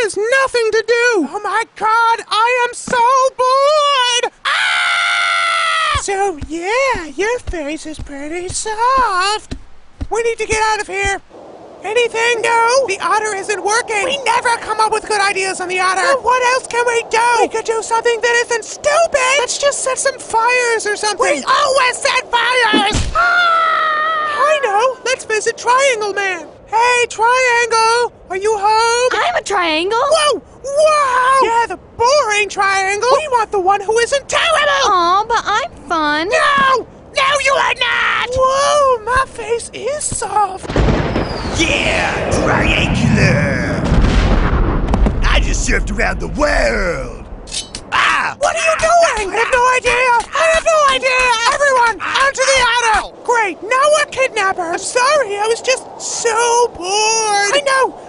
is nothing to do. Oh my god, I am so bored. Ah! So yeah, your face is pretty soft. We need to get out of here. Anything? No, the otter isn't working. We never come up with good ideas on the otter. Well, what else can we do? We could do something that isn't stupid. Let's just set some fires or something. We always set fires. I know. Let's visit Triangle Man. Hey, Triangle, are you home? I'm a triangle. Whoa! Wow! Yeah, the boring Triangle. We want the one who isn't terrible. Aw, but I'm fun. No! No, you are not! Whoa, my face is soft. Yeah, Triangular! I just surfed around the world. Ah! What are you doing? I have no idea. I have no idea. Everyone, onto the otter. Great, now we're kidnappers. I'm sorry, I was just so bored. I know.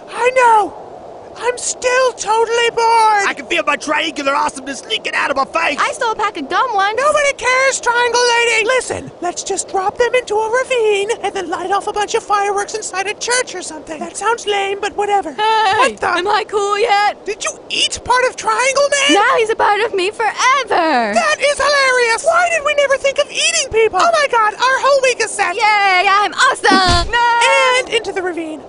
I'm still totally bored. I can feel my triangular awesomeness leaking out of my face. I stole a pack of gum once. Nobody cares, Triangle Lady! Listen, let's just drop them into a ravine and then light off a bunch of fireworks inside a church or something. That sounds lame, but whatever. Hey, What the? am I cool yet? Did you eat part of Triangle Man? Now he's a part of me forever. That is hilarious! Why did we never think of eating people? Oh my god, our whole week is set! Yay, I'm awesome. No. And into the ravine.